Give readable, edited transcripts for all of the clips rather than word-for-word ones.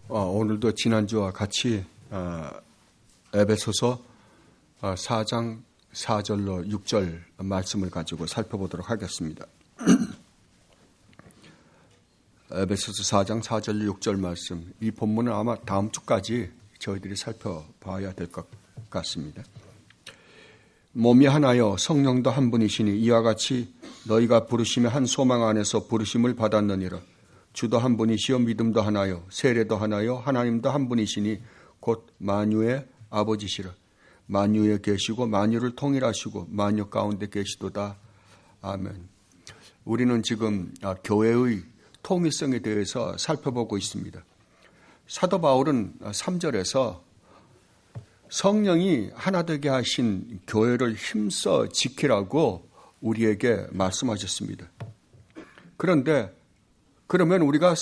오늘도 지난주와 같이 에베소서 4장 4절로 6절 말씀을 가지고 살펴보도록 하겠습니다. 에베소서 4장 4절 6절 말씀, 이 본문은 아마 다음 주까지 저희들이 살펴봐야 될 것 같습니다. 몸이 하나요 성령도 한 분이시니 이와 같이 너희가 부르심의 한 소망 안에서 부르심을 받았느니라. 주도 한 분이시요 믿음도 하나요 세례도 하나요 하나님도 한 분이시니 곧 만유의 아버지시라. 만유에 계시고 만유를 통일하시고 만유 가운데 계시도다. 아멘. 우리는 지금 교회의 통일성에 대해서 살펴보고 있습니다. 사도 바울은 3절에서 성령이 하나 되게 하신 교회를 힘써 지키라고 우리에게 말씀하셨습니다. 그런데 그러면 우리가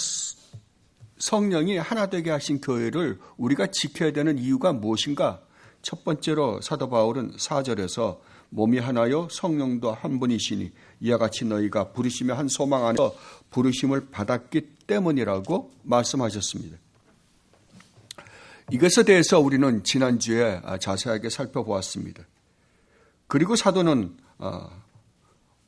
성령이 하나 되게 하신 교회를 우리가 지켜야 되는 이유가 무엇인가? 첫 번째로 사도 바울은 4절에서 몸이 하나요 성령도 한 분이시니 이와 같이 너희가 부르심의 한 소망 안에서 부르심을 받았기 때문이라고 말씀하셨습니다. 이것에 대해서 우리는 지난주에 자세하게 살펴보았습니다. 그리고 사도는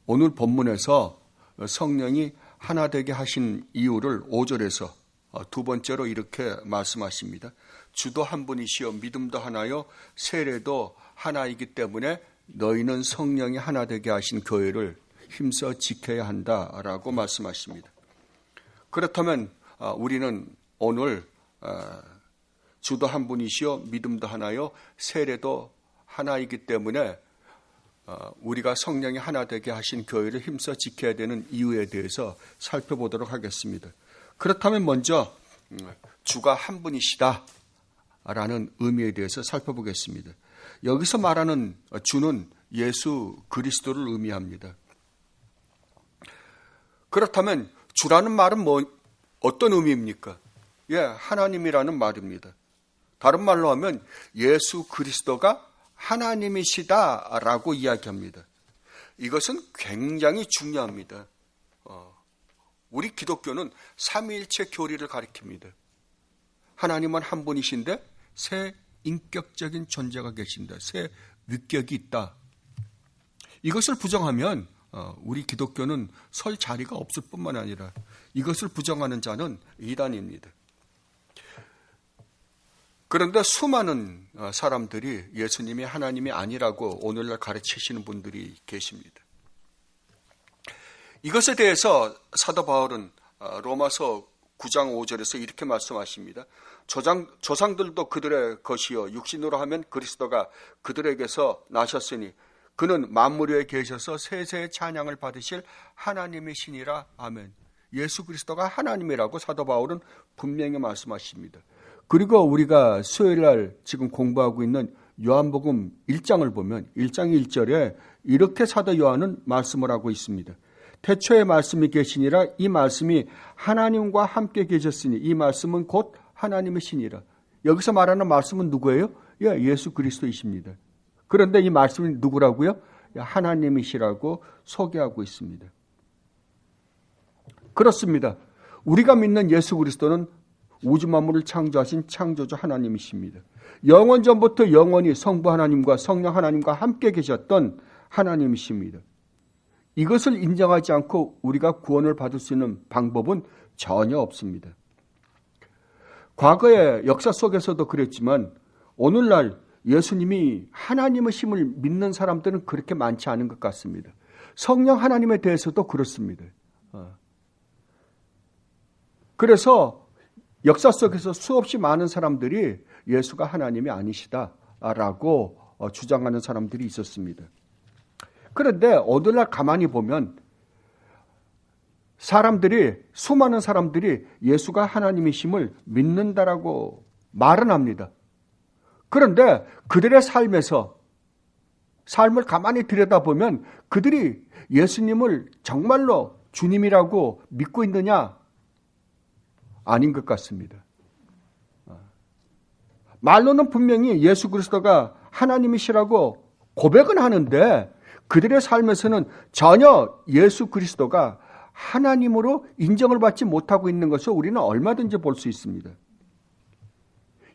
오늘 본문에서 성령이 하나 되게 하신 이유를 5절에서 두 번째로 이렇게 말씀하십니다. 주도 한 분이시요 믿음도 하나요 세례도 하나이기 때문에 너희는 성령이 하나 되게 하신 교회를 힘써 지켜야 한다라고 말씀하십니다. 그렇다면 우리는 오늘 주도 한 분이시요 믿음도 하나요 세례도 하나이기 때문에 우리가 성령이 하나 되게 하신 교회를 힘써 지켜야 되는 이유에 대해서 살펴보도록 하겠습니다. 그렇다면 먼저 주가 한 분이시다 라는 의미에 대해서 살펴보겠습니다. 여기서 말하는 주는 예수 그리스도를 의미합니다. 그렇다면 주라는 말은 어떤 의미입니까? 하나님이라는 말입니다. 다른 말로 하면 예수 그리스도가 하나님이시다라고 이야기합니다. 이것은 굉장히 중요합니다. 우리 기독교는 삼위일체 교리를 가리킵니다. 하나님은 한 분이신데 세 인격적인 존재가 계신다. 세 위격이 있다. 이것을 부정하면 우리 기독교는 설 자리가 없을 뿐만 아니라 이것을 부정하는 자는 이단입니다. 그런데 수많은 사람들이 예수님이 하나님이 아니라고 오늘날 가르치시는 분들이 계십니다. 이것에 대해서 사도 바울은 로마서 9장 5절에서 이렇게 말씀하십니다. 조상들도 그들의 것이요 육신으로 하면 그리스도가 그들에게서 나셨으니 그는 만물 위에 계셔서 세세의 찬양을 받으실 하나님이시니라. 아멘. 예수 그리스도가 하나님이라고 사도 바울은 분명히 말씀하십니다. 그리고 우리가 수요일날 지금 공부하고 있는 요한복음 1장을 보면 1장 1절에 이렇게 사도 요한은 말씀을 하고 있습니다. 태초에 말씀이 계시니라. 이 말씀이 하나님과 함께 계셨으니 이 말씀은 곧 하나님이시니라. 여기서 말하는 말씀은 누구예요? 예수 그리스도이십니다. 그런데 이 말씀이 누구라고요? 하나님이시라고 소개하고 있습니다. 그렇습니다. 우리가 믿는 예수 그리스도는 우주 만물을 창조하신 창조주 하나님이십니다. 영원 전부터 영원히 성부 하나님과 성령 하나님과 함께 계셨던 하나님이십니다. 이것을 인정하지 않고 우리가 구원을 받을 수 있는 방법은 전혀 없습니다. 과거의 역사 속에서도 그랬지만 오늘날 예수님이 하나님이심을 믿는 사람들은 그렇게 많지 않은 것 같습니다. 성령 하나님에 대해서도 그렇습니다. 그래서 역사 속에서 수없이 많은 사람들이 예수가 하나님이 아니시다라고 주장하는 사람들이 있었습니다. 그런데 오늘날 가만히 보면 수많은 사람들이 예수가 하나님이심을 믿는다라고 말은 합니다. 그런데 그들의 삶을 가만히 들여다보면 그들이 예수님을 정말로 주님이라고 믿고 있느냐? 아닌 것 같습니다. 말로는 분명히 예수 그리스도가 하나님이시라고 고백은 하는데 그들의 삶에서는 전혀 예수 그리스도가 하나님으로 인정을 받지 못하고 있는 것을 우리는 얼마든지 볼 수 있습니다.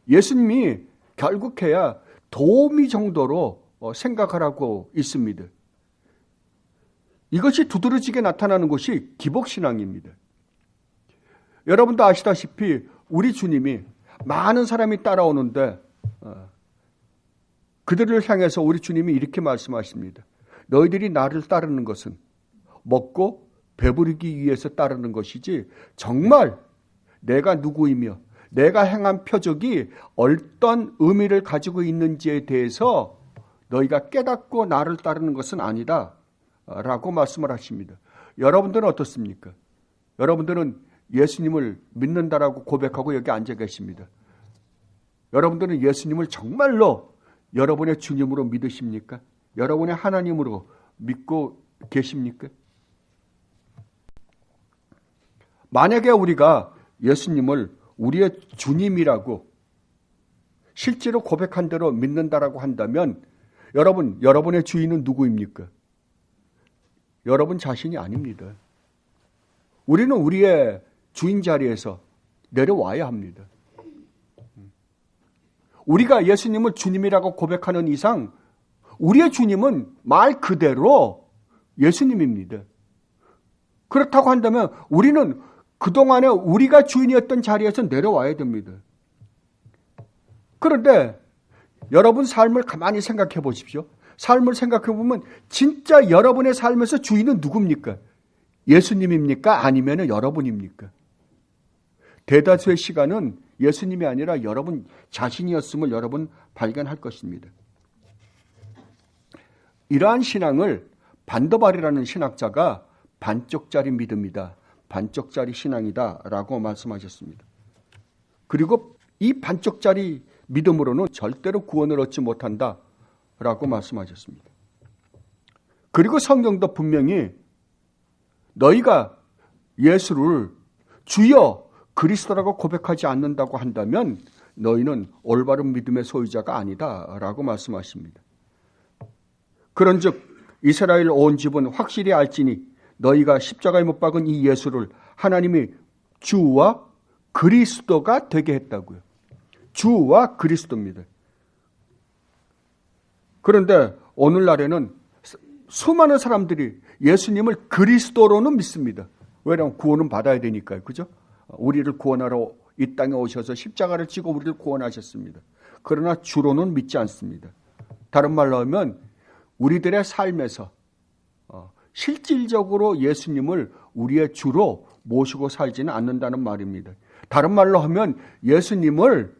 예수님이 결국해야 도우미 정도로 생각하라고 있습니다. 이것이 두드러지게 나타나는 것이 기복신앙입니다. 여러분도 아시다시피 우리 주님이 많은 사람이 따라오는데 그들을 향해서 우리 주님이 이렇게 말씀하십니다. 너희들이 나를 따르는 것은 먹고 배부르기 위해서 따르는 것이지 정말 내가 누구이며 내가 행한 표적이 어떤 의미를 가지고 있는지에 대해서 너희가 깨닫고 나를 따르는 것은 아니다 라고 말씀을 하십니다. 여러분들은 어떻습니까? 여러분들은 예수님을 믿는다라고 고백하고 여기 앉아 계십니다. 여러분들은 예수님을 정말로 여러분의 주님으로 믿으십니까? 여러분의 하나님으로 믿고 계십니까? 만약에 우리가 예수님을 우리의 주님이라고 실제로 고백한 대로 믿는다라고 한다면 여러분의 주인은 누구입니까? 여러분 자신이 아닙니다. 우리는 우리의 주인 자리에서 내려와야 합니다. 우리가 예수님을 주님이라고 고백하는 이상 우리의 주님은 말 그대로 예수님입니다. 그렇다고 한다면 우리는 그동안에 우리가 주인이었던 자리에서 내려와야 됩니다. 그런데 여러분 삶을 가만히 생각해 보십시오. 삶을 생각해 보면 진짜 여러분의 삶에서 주인은 누굽니까? 예수님입니까? 아니면 여러분입니까? 대다수의 시간은 예수님이 아니라 여러분 자신이었음을 여러분 발견할 것입니다. 이러한 신앙을 반더발이라는 신학자가 반쪽짜리 믿음이다, 반쪽짜리 신앙이다 라고 말씀하셨습니다. 그리고 이 반쪽짜리 믿음으로는 절대로 구원을 얻지 못한다 라고 말씀하셨습니다. 그리고 성경도 분명히 너희가 예수를 주여 그리스도라고 고백하지 않는다고 한다면 너희는 올바른 믿음의 소유자가 아니다 라고 말씀하십니다. 그런즉 이스라엘 온 집은 확실히 알지니 너희가 십자가에 못 박은 이 예수를 하나님이 주와 그리스도가 되게 했다고요. 주와 그리스도입니다. 그런데 오늘날에는 수많은 사람들이 예수님을 그리스도로는 믿습니다. 왜냐하면 구원은 받아야 되니까요. 그죠? 우리를 구원하러 이 땅에 오셔서 십자가를 지고 우리를 구원하셨습니다. 그러나 주로는 믿지 않습니다. 다른 말로 하면 우리들의 삶에서 실질적으로 예수님을 우리의 주로 모시고 살지는 않는다는 말입니다. 다른 말로 하면 예수님을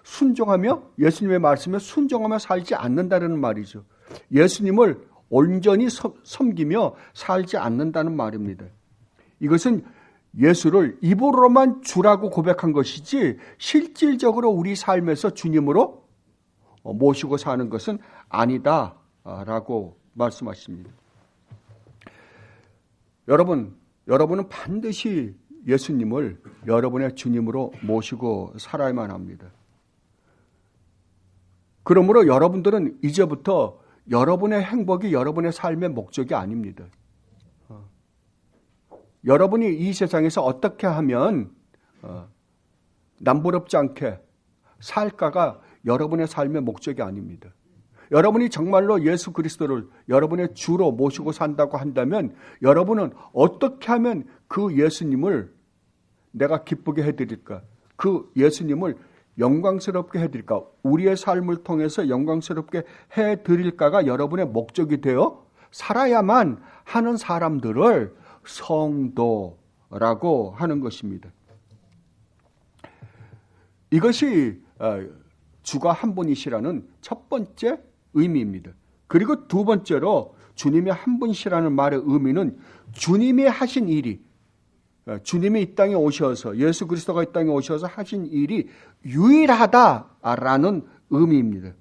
순종하며 예수님의 말씀에 순종하며 살지 않는다는 말이죠. 예수님을 온전히 섬기며 살지 않는다는 말입니다. 이것은 예수를 입으로만 주라고 고백한 것이지 실질적으로 우리 삶에서 주님으로 모시고 사는 것은 아니다라고 말씀하십니다. 여러분은 반드시 예수님을 여러분의 주님으로 모시고 살아야만 합니다. 그러므로 여러분들은 이제부터 여러분의 행복이 여러분의 삶의 목적이 아닙니다. 여러분이 이 세상에서 어떻게 하면 남부럽지 않게 살까가 여러분의 삶의 목적이 아닙니다. 여러분이 정말로 예수 그리스도를 여러분의 주로 모시고 산다고 한다면 여러분은 어떻게 하면 그 예수님을 내가 기쁘게 해드릴까? 그 예수님을 영광스럽게 해드릴까? 우리의 삶을 통해서 영광스럽게 해드릴까가 여러분의 목적이 되어 살아야만 하는 사람들을 성도라고 하는 것입니다. 이것이 주가 한 분이시라는 첫 번째 의미입니다. 그리고 두 번째로 주님이 한 분이시라는 말의 의미는 주님이 하신 일이 주님이 이 땅에 오셔서 예수 그리스도가 이 땅에 오셔서 하신 일이 유일하다라는 의미입니다.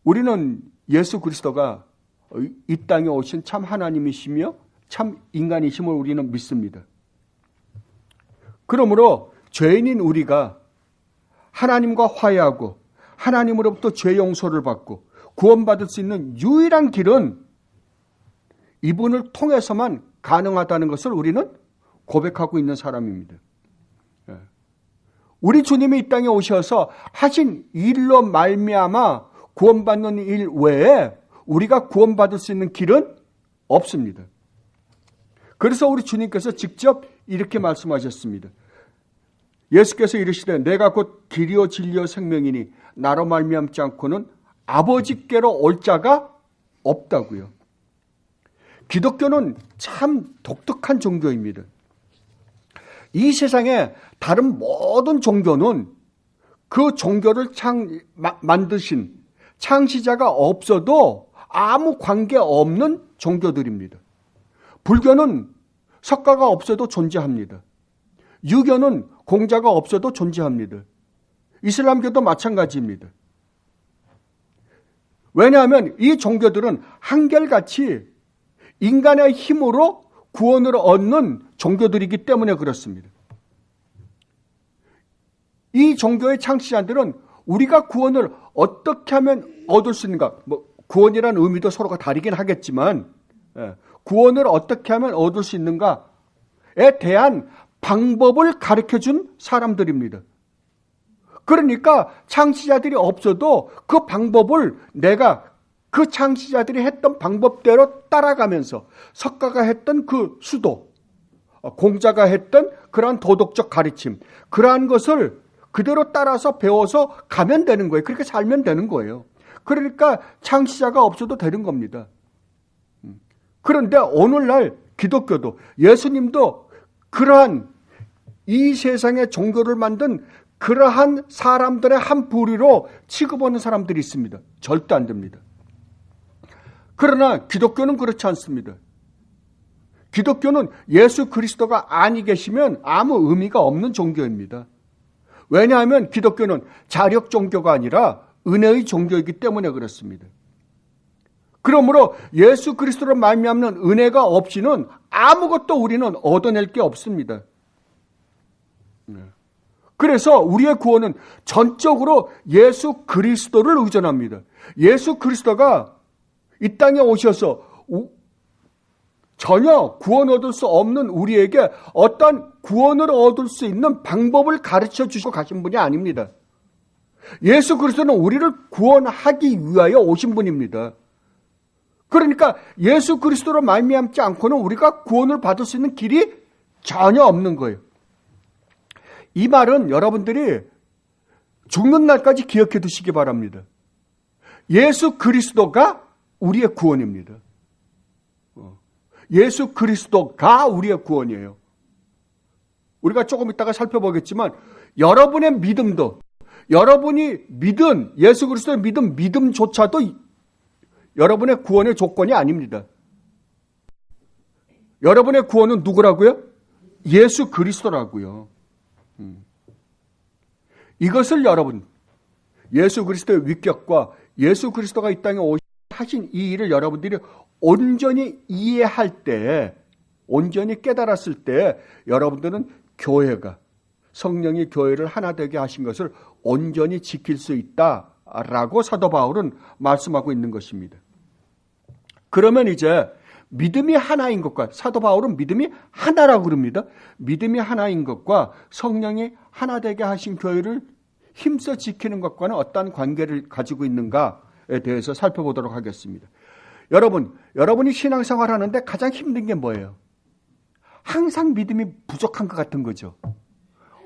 우리는 예수 그리스도가 이 땅에 오신 참 하나님이시며 참 인간이심을 우리는 믿습니다. 그러므로 죄인인 우리가 하나님과 화해하고 하나님으로부터 죄 용서를 받고 구원받을 수 있는 유일한 길은 이분을 통해서만 가능하다는 것을 우리는 고백하고 있는 사람입니다. 우리 주님이 이 땅에 오셔서 하신 일로 말미암아 구원받는 일 외에 우리가 구원받을 수 있는 길은 없습니다. 그래서 우리 주님께서 직접 이렇게 말씀하셨습니다. 예수께서 이르시되 내가 곧 길이요 진리요 생명이니 나로 말미암지 않고는 아버지께로 올 자가 없다고요. 기독교는 참 독특한 종교입니다. 이 세상에 다른 모든 종교는 그 종교를 만드신 창시자가 없어도 아무 관계 없는 종교들입니다. 불교는 석가가 없어도 존재합니다. 유교는 공자가 없어도 존재합니다. 이슬람교도 마찬가지입니다. 왜냐하면 이 종교들은 한결같이 인간의 힘으로 구원을 얻는 종교들이기 때문에 그렇습니다. 이 종교의 창시자들은 우리가 구원을 어떻게 하면 얻을 수 있는가, 구원이라는 의미도 서로가 다르긴 하겠지만 구원을 어떻게 하면 얻을 수 있는가에 대한 방법을 가르쳐준 사람들입니다. 그러니까 창시자들이 없어도 그 방법을 내가 그 창시자들이 했던 방법대로 따라가면서 석가가 했던 그 수도, 공자가 했던 그러한 도덕적 가르침, 그러한 것을 그대로 따라서 배워서 가면 되는 거예요. 그렇게 살면 되는 거예요. 그러니까 창시자가 없어도 되는 겁니다. 그런데 오늘날 기독교도, 예수님도 그러한 이 세상의 종교를 만든 그러한 사람들의 한 부류로 취급하는 사람들이 있습니다. 절대 안 됩니다. 그러나 기독교는 그렇지 않습니다. 기독교는 예수 그리스도가 아니 계시면 아무 의미가 없는 종교입니다. 왜냐하면 기독교는 자력 종교가 아니라 은혜의 종교이기 때문에 그렇습니다. 그러므로 예수 그리스도로 말미암는 은혜가 없이는 아무것도 우리는 얻어낼 게 없습니다. 그래서 우리의 구원은 전적으로 예수 그리스도를 의존합니다. 예수 그리스도가 이 땅에 오셔서 전혀 구원 얻을 수 없는 우리에게 어떤 구원을 얻을 수 있는 방법을 가르쳐 주시고 가신 분이 아닙니다. 예수 그리스도는 우리를 구원하기 위하여 오신 분입니다. 그러니까 예수 그리스도로 말미암지 않고는 우리가 구원을 받을 수 있는 길이 전혀 없는 거예요. 이 말은 여러분들이 죽는 날까지 기억해 두시기 바랍니다. 예수 그리스도가 우리의 구원입니다. 예수 그리스도가 우리의 구원이에요. 우리가 조금 이따가 살펴보겠지만 여러분의 믿음도, 여러분이 믿은 예수 그리스도의 믿음조차도 여러분의 구원의 조건이 아닙니다. 여러분의 구원은 누구라고요? 예수 그리스도라고요. 이것을 여러분, 예수 그리스도의 위격과 예수 그리스도가 이 땅에 하신 이 일을 여러분들이 온전히 이해할 때, 온전히 깨달았을 때 여러분들은 교회가, 성령이 교회를 하나 되게 하신 것을 온전히 지킬 수 있다라고 사도 바울은 말씀하고 있는 것입니다. 그러면 이제 믿음이 하나인 것과, 사도 바울은 믿음이 하나라고 그럽니다. 믿음이 하나인 것과 성령이 하나 되게 하신 교회를 힘써 지키는 것과는 어떤 관계를 가지고 있는가에 대해서 살펴보도록 하겠습니다. 여러분이 신앙생활 하는데 가장 힘든 게 뭐예요? 항상 믿음이 부족한 것 같은 거죠.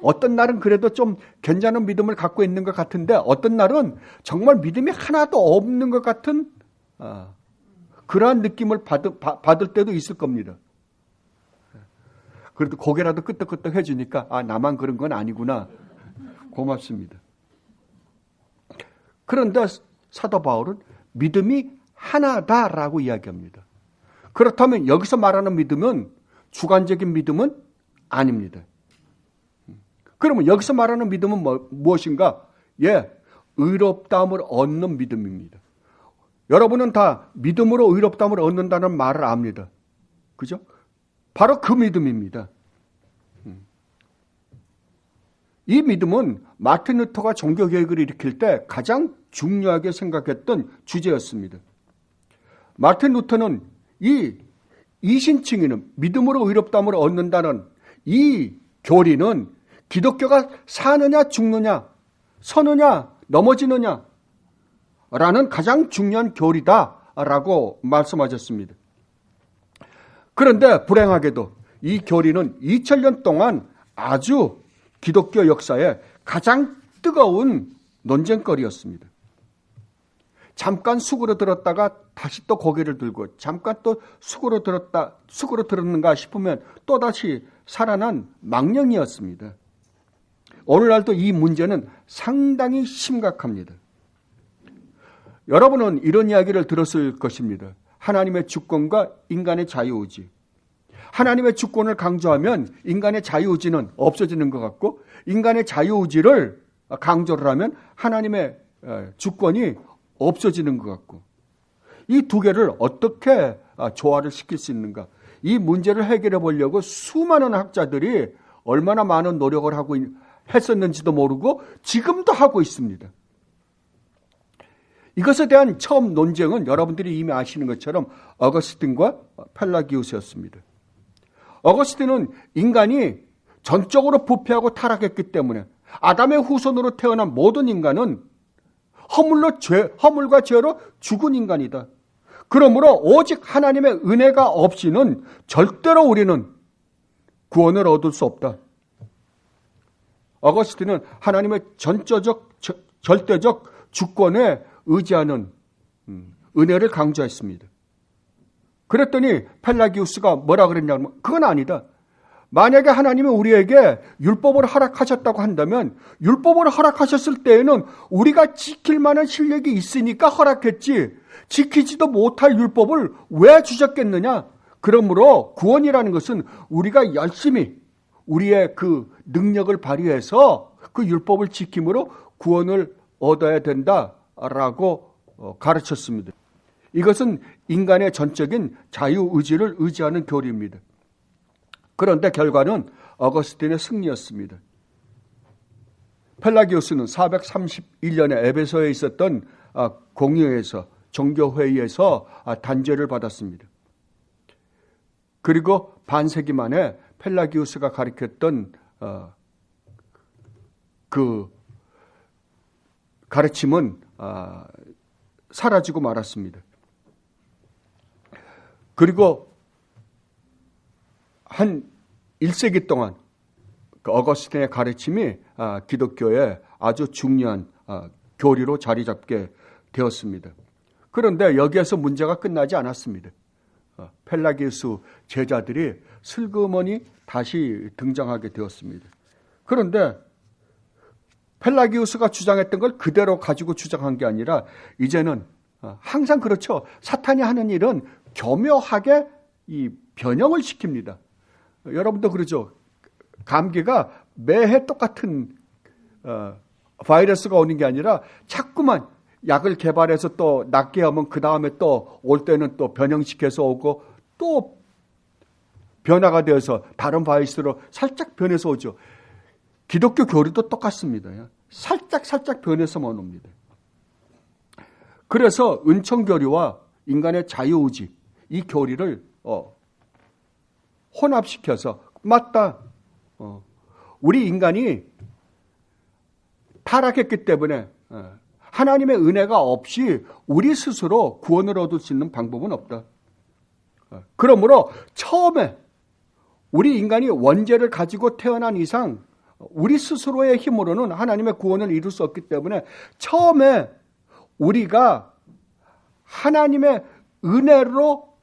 어떤 날은 그래도 좀 괜찮은 믿음을 갖고 있는 것 같은데 어떤 날은 정말 믿음이 하나도 없는 것 같은 그러한 느낌을 받을 때도 있을 겁니다. 그래도 고개라도 끄덕끄덕 해주니까 나만 그런 건 아니구나. 고맙습니다. 그런데 사도 바울은 믿음이 하나다라고 이야기합니다. 그렇다면 여기서 말하는 믿음은 주관적인 믿음은 아닙니다. 그러면 여기서 말하는 믿음은 무엇인가? 의롭다함을 얻는 믿음입니다. 여러분은 다 믿음으로 의롭다함을 얻는다는 말을 압니다. 그죠? 바로 그 믿음입니다. 이 믿음은 마틴 루터가 종교개혁을 일으킬 때 가장 중요하게 생각했던 주제였습니다. 마틴 루터는 이 이신칭의는 믿음으로 의롭다함을 얻는다는 이 교리는 기독교가 사느냐 죽느냐, 서느냐 넘어지느냐 라는 가장 중요한 교리다라고 말씀하셨습니다. 그런데 불행하게도 이 교리는 2000년 동안 아주 기독교 역사에 가장 뜨거운 논쟁거리였습니다. 잠깐 수그러 들었다가 다시 또 고개를 들고, 잠깐 또 수그러 들었는가 싶으면 또다시 살아난 망령이었습니다. 오늘날도 이 문제는 상당히 심각합니다. 여러분은 이런 이야기를 들었을 것입니다. 하나님의 주권과 인간의 자유의지. 하나님의 주권을 강조하면 인간의 자유의지는 없어지는 것 같고, 인간의 자유의지를 강조를 하면 하나님의 주권이 없어지는 것 같고, 이 두 개를 어떻게 조화를 시킬 수 있는가? 이 문제를 해결해 보려고 수많은 학자들이 얼마나 많은 노력을 하고 했었는지도 모르고 지금도 하고 있습니다. 이것에 대한 처음 논쟁은 여러분들이 이미 아시는 것처럼 어거스틴과 펠라기우스였습니다. 어거스틴은 인간이 전적으로 부패하고 타락했기 때문에 아담의 후손으로 태어난 모든 인간은 허물과 죄로 죽은 인간이다. 그러므로 오직 하나님의 은혜가 없이는 절대로 우리는 구원을 얻을 수 없다. 어거스틴은 하나님의 절대적 주권에 의지하는 은혜를 강조했습니다. 그랬더니 펠라기우스가 뭐라 그랬냐면, 그건 아니다. 만약에 하나님이 우리에게 율법을 허락하셨다고 한다면 율법을 허락하셨을 때에는 우리가 지킬 만한 실력이 있으니까 허락했지, 지키지도 못할 율법을 왜 주셨겠느냐? 그러므로 구원이라는 것은 우리가 열심히 우리의 그 능력을 발휘해서 그 율법을 지킴으로 구원을 얻어야 된다라고 가르쳤습니다. 이것은 인간의 전적인 자유의지를 의지하는 교리입니다. 그런데 결과는 어거스틴의 승리였습니다. 펠라기우스는 431년에 에베소에 있었던 공의회에서, 종교회의에서 단죄를 받았습니다. 그리고 반세기 만에 펠라기우스가 가르쳤던 그 가르침은 사라지고 말았습니다. 그리고 한 1세기 동안 그 어거스틴의 가르침이 기독교의 아주 중요한 교리로 자리 잡게 되었습니다. 그런데 여기에서 문제가 끝나지 않았습니다. 펠라기우스 제자들이 슬그머니 다시 등장하게 되었습니다. 그런데 펠라기우스가 주장했던 걸 그대로 가지고 주장한 게 아니라 이제는 항상 그렇죠. 사탄이 하는 일은 교묘하게 이 변형을 시킵니다. 여러분도 그러죠. 감기가 매해 똑같은 바이러스가 오는 게 아니라 자꾸만 약을 개발해서 또 낫게 하면 그 다음에 또 올 때는 또 변형시켜서 오고 또 변화가 되어서 다른 바이러스로 살짝 변해서 오죠. 기독교 교리도 똑같습니다. 살짝 변해서만 옵니다. 그래서 은총교리와 인간의 자유의지, 이 교리를 혼합시켜서, 맞다, 우리 인간이 타락했기 때문에 하나님의 은혜가 없이 우리 스스로 구원을 얻을 수 있는 방법은 없다. 그러므로 처음에 우리 인간이 원죄를 가지고 태어난 이상 우리 스스로의 힘으로는 하나님의 구원을 이룰 수 없기 때문에 처음에 우리가 하나님의 은혜로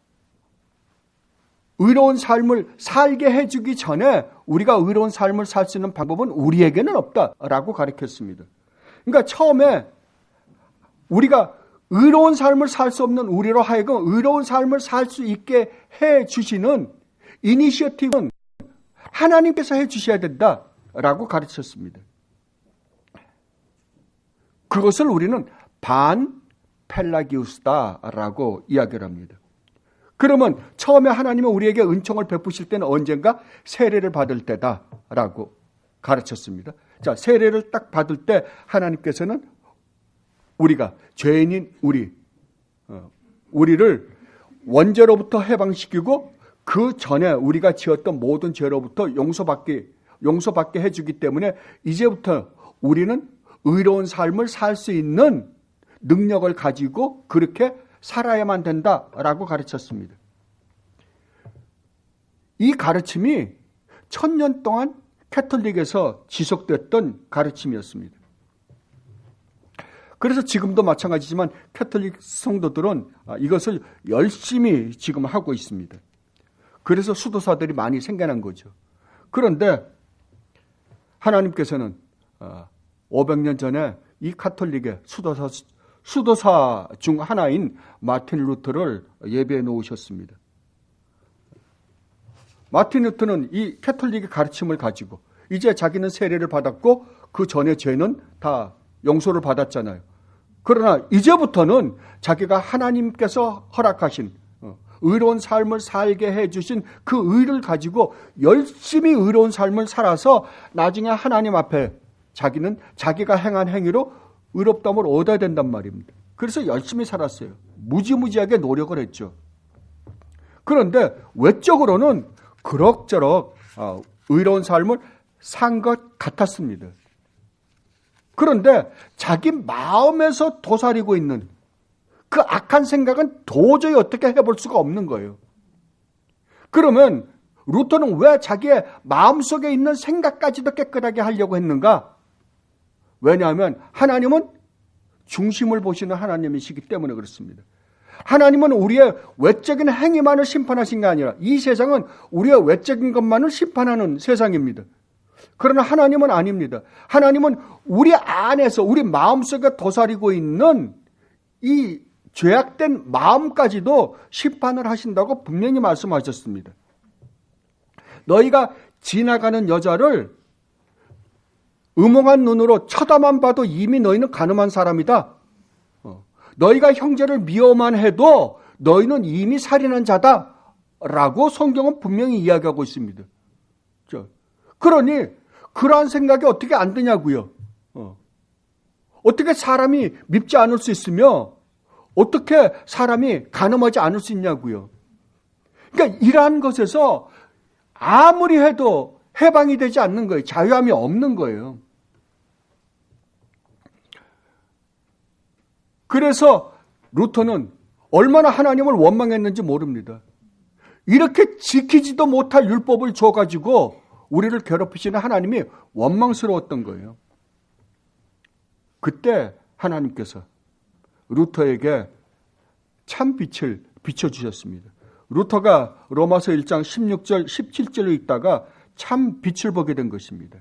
의로운 삶을 살게 해주기 전에 우리가 의로운 삶을 살 수 있는 방법은 우리에게는 없다라고 가르쳤습니다. 그러니까 처음에 우리가 의로운 삶을 살 수 없는 우리로 하여금 의로운 삶을 살 수 있게 해주시는 이니셔티브는 하나님께서 해주셔야 된다라고 가르쳤습니다. 그것을 우리는 반펠라기우스다라고 이야기를 합니다. 그러면 처음에 하나님은 우리에게 은총을 베푸실 때는 언젠가 세례를 받을 때다라고 가르쳤습니다. 자, 세례를 딱 받을 때 하나님께서는 우리가 죄인인 우리를 원죄로부터 해방시키고 그 전에 우리가 지었던 모든 죄로부터 용서받게 해주기 때문에 이제부터 우리는 의로운 삶을 살 수 있는 능력을 가지고 그렇게 살아야만 된다라고 가르쳤습니다. 이 가르침이 1000년 동안 캐톨릭에서 지속됐던 가르침이었습니다. 그래서 지금도 마찬가지지만 캐톨릭 성도들은 이것을 열심히 지금 하고 있습니다. 그래서 수도사들이 많이 생겨난 거죠. 그런데 하나님께서는 500년 전에 이 카톨릭의 수도사 중 하나인 마틴 루터를 예배해 놓으셨습니다. 마틴 루터는 이 캐톨릭의 가르침을 가지고 이제 자기는 세례를 받았고 그 전에 죄는 다 용서를 받았잖아요. 그러나 이제부터는 자기가 하나님께서 허락하신 의로운 삶을 살게 해주신 그 의를 가지고 열심히 의로운 삶을 살아서 나중에 하나님 앞에 자기는 자기가 행한 행위로 의롭다움을 얻어야 된단 말입니다. 그래서 열심히 살았어요. 무지무지하게 노력을 했죠. 그런데 외적으로는 그럭저럭 의로운 삶을 산 것 같았습니다. 그런데 자기 마음에서 도사리고 있는 그 악한 생각은 도저히 어떻게 해볼 수가 없는 거예요. 그러면 루터는 왜 자기의 마음속에 있는 생각까지도 깨끗하게 하려고 했는가? 왜냐하면 하나님은 중심을 보시는 하나님이시기 때문에 그렇습니다. 하나님은 우리의 외적인 행위만을 심판하신 게 아니라 이 세상은 우리의 외적인 것만을 심판하는 세상입니다. 그러나 하나님은 아닙니다. 하나님은 우리 안에서 우리 마음속에 도사리고 있는 이 죄악된 마음까지도 심판을 하신다고 분명히 말씀하셨습니다. 너희가 지나가는 여자를 음흉한 눈으로 쳐다만 봐도 이미 너희는 간음한 사람이다. 너희가 형제를 미워만 해도 너희는 이미 살인한 자다. 라고 성경은 분명히 이야기하고 있습니다. 그러니 그러한 생각이 어떻게 안 드냐고요. 어떻게 사람이 밉지 않을 수 있으며 어떻게 사람이 간음하지 않을 수 있냐고요. 그러니까 이러한 것에서 아무리 해도 해방이 되지 않는 거예요. 자유함이 없는 거예요. 그래서 루터는 얼마나 하나님을 원망했는지 모릅니다. 이렇게 지키지도 못할 율법을 줘가지고 우리를 괴롭히시는 하나님이 원망스러웠던 거예요. 그때 하나님께서 루터에게 참 빛을 비춰주셨습니다. 루터가 로마서 1장 16절, 17절로 있다가 참 빛을 보게 된 것입니다.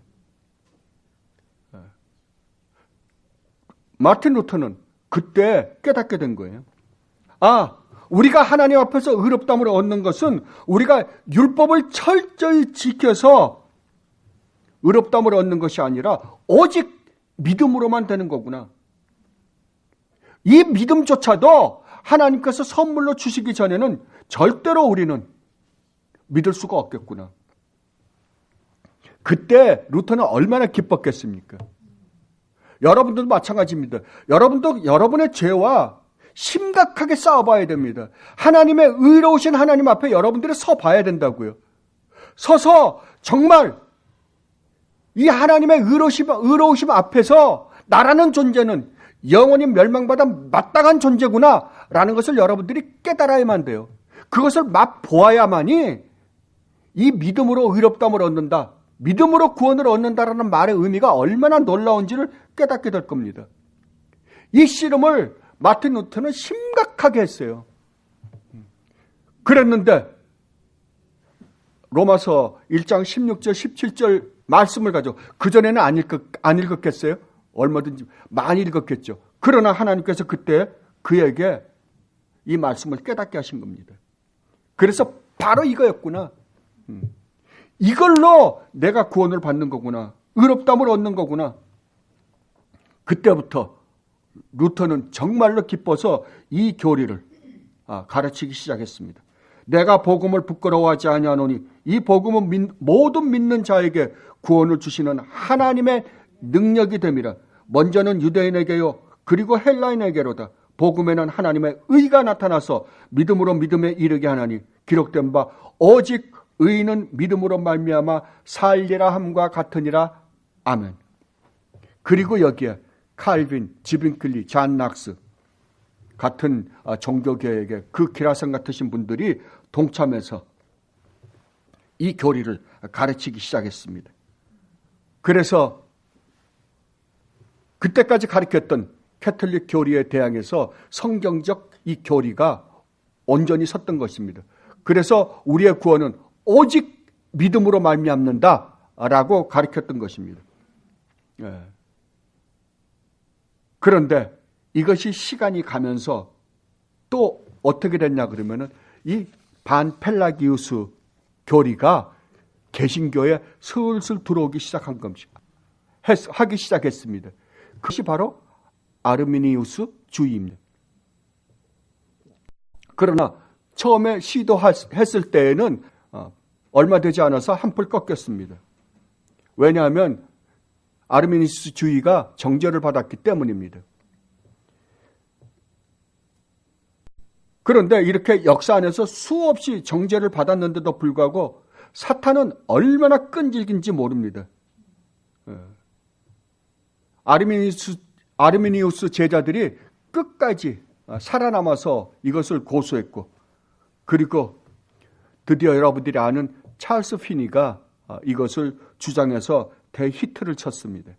마틴 루터는 그때 깨닫게 된 거예요. 우리가 하나님 앞에서 의롭다움을 얻는 것은 우리가 율법을 철저히 지켜서 의롭다움을 얻는 것이 아니라 오직 믿음으로만 되는 거구나. 이 믿음조차도 하나님께서 선물로 주시기 전에는 절대로 우리는 믿을 수가 없겠구나. 그때 루터는 얼마나 기뻤겠습니까? 여러분들도 마찬가지입니다. 여러분도 여러분의 죄와 심각하게 싸워봐야 됩니다. 하나님의 의로우신 하나님 앞에 여러분들이 서봐야 된다고요. 서서 정말 이 하나님의 의로우심 앞에서 나라는 존재는 영원히 멸망받아 마땅한 존재구나 라는 것을 여러분들이 깨달아야만 돼요. 그것을 맛보아야만이 이 믿음으로 의롭다움을 얻는다, 믿음으로 구원을 얻는다라는 말의 의미가 얼마나 놀라운지를 깨닫게 될 겁니다. 이 씨름을 마틴 루터는 심각하게 했어요. 그랬는데 로마서 1장 16절 17절 말씀을 가지고 그전에는 안 읽었겠어요? 얼마든지 많이 읽었겠죠. 그러나 하나님께서 그때 그에게 이 말씀을 깨닫게 하신 겁니다. 그래서 바로 이거였구나. 이걸로 내가 구원을 받는 거구나. 의롭다움을 얻는 거구나. 그때부터 루터는 정말로 기뻐서 이 교리를 가르치기 시작했습니다. 내가 복음을 부끄러워하지 아니하노니 이 복음은 모든 믿는 자에게 구원을 주시는 하나님의 능력이 됨이라. 먼저는 유대인에게요 그리고 헬라인에게로다. 복음에는 하나님의 의가 나타나서 믿음으로 믿음에 이르게 하나니 기록된 바 오직 의인은 믿음으로 말미암아 살리라 함과 같으니라. 아멘. 그리고 여기에 칼빈, 지빙클리, 잔 낙스 같은 종교계획의 그 기라성 같으신 분들이 동참해서 이 교리를 가르치기 시작했습니다. 그래서 그때까지 가르쳤던 캐톨릭 교리에 대항해서 성경적 이 교리가 온전히 섰던 것입니다. 그래서 우리의 구원은 오직 믿음으로 말미암는다라고 가르쳤던 것입니다. 그런데 이것이 시간이 가면서 또 어떻게 됐냐 그러면은 이 반펠라기우스 교리가 개신교에 슬슬 들어오기 시작한 겁니다. 하기 시작했습니다. 그것이 바로 아르미니우스 주의입니다. 그러나 처음에 시도했을 때에는 얼마 되지 않아서 한풀 꺾였습니다. 왜냐하면 아르미니우스 주의가 정죄를 받았기 때문입니다. 그런데 이렇게 역사 안에서 수없이 정죄를 받았는데도 불구하고 사탄은 얼마나 끈질긴지 모릅니다. 아르미니우스 제자들이 끝까지 살아남아서 이것을 고수했고, 그리고 드디어 여러분들이 아는 찰스 피니가 이것을 주장해서 대히트를 쳤습니다.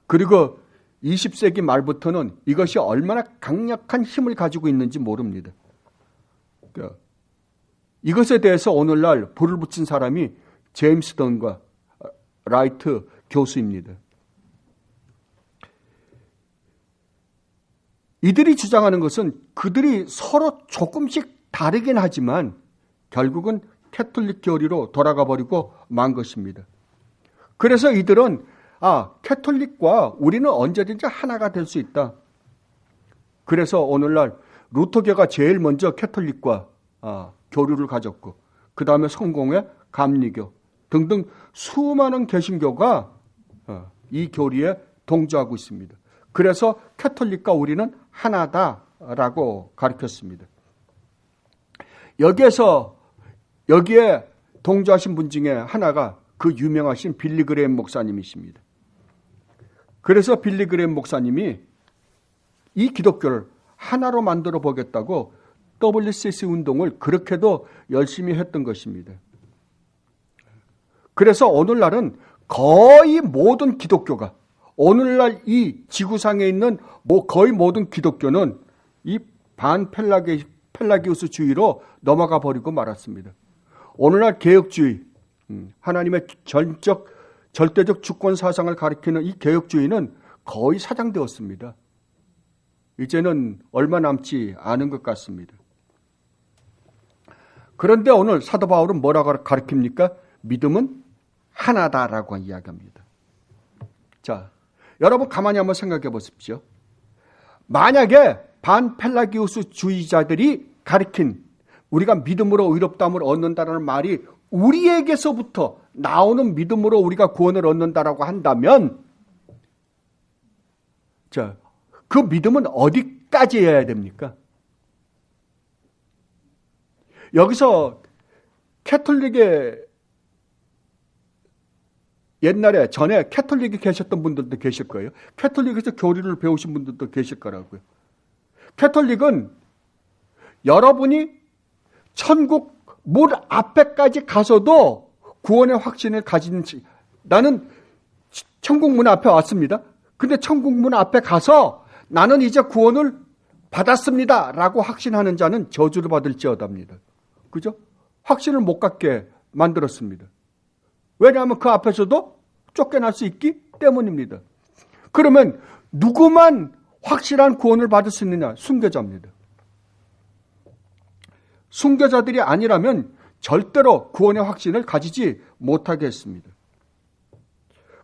그리고 20세기 말부터는 이것이 얼마나 강력한 힘을 가지고 있는지 모릅니다. 이것에 대해서 오늘날 불을 붙인 사람이 제임스 던과 라이트 교수입니다. 이들이 주장하는 것은 그들이 서로 조금씩 다르긴 하지만 결국은 캐톨릭 교리로 돌아가 버리고 만 것입니다. 그래서 이들은 캐톨릭과 우리는 언제든지 하나가 될 수 있다. 그래서 오늘날 루터교가 제일 먼저 캐톨릭과 교류를 가졌고, 그 다음에 성공회, 감리교 등등 수많은 개신교가 이 교리에 동조하고 있습니다. 그래서 캐톨릭과 우리는 하나다라고 가르쳤습니다. 여기에 동조하신 분 중에 하나가 그 유명하신 빌리 그레임 목사님이십니다. 그래서 빌리 그레임 목사님이 이 기독교를 하나로 만들어 보겠다고 WCC 운동을 그렇게도 열심히 했던 것입니다. 그래서 오늘날은 거의 모든 기독교가, 오늘날 이 지구상에 있는 거의 모든 기독교는 이 반펠라기우스주의로 넘어가 버리고 말았습니다. 오늘날 개혁주의, 하나님의 절대적 주권 사상을 가리키는 이 개혁주의는 거의 사장되었습니다. 이제는 얼마 남지 않은 것 같습니다. 그런데 오늘 사도 바울은 뭐라고 가르칩니까? 믿음은 하나다라고 이야기합니다. 자, 여러분 가만히 한번 생각해 보십시오. 만약에 반펠라기우스 주의자들이 가르친 우리가 믿음으로 의롭다함을 얻는다는 말이 우리에게서부터 나오는 믿음으로 우리가 구원을 얻는다라고 한다면, 자, 그 믿음은 어디까지 해야 됩니까? 여기서 캐톨릭의 옛날에 전에 캐톨릭이 계셨던 분들도 계실 거예요. 캐톨릭에서 교리를 배우신 분들도 계실 거라고요. 캐톨릭은 여러분이 천국 문 앞에까지 가서도 구원의 확신을 가진지, 나는 천국 문 앞에 왔습니다. 근데 천국 문 앞에 가서 나는 이제 구원을 받았습니다 라고 확신하는 자는 저주를 받을지어답니다. 그죠? 확신을 못 갖게 만들었습니다. 왜냐하면 그 앞에서도 쫓겨날 수 있기 때문입니다. 그러면 누구만 확실한 구원을 받을 수 있느냐? 순교자입니다. 순교자들이 아니라면 절대로 구원의 확신을 가지지 못하게 했습니다.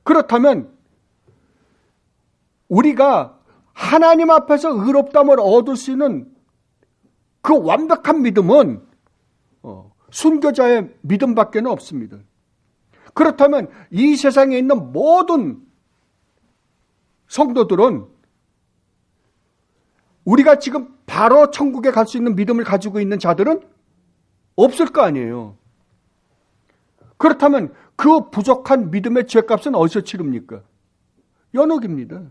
그렇다면 우리가 하나님 앞에서 의롭다함을 얻을 수 있는 그 완벽한 믿음은 순교자의 믿음밖에는 없습니다. 그렇다면 이 세상에 있는 모든 성도들은 우리가 지금 바로 천국에 갈 수 있는 믿음을 가지고 있는 자들은 없을 거 아니에요. 그렇다면 그 부족한 믿음의 죄값은 어디서 치릅니까? 연옥입니다.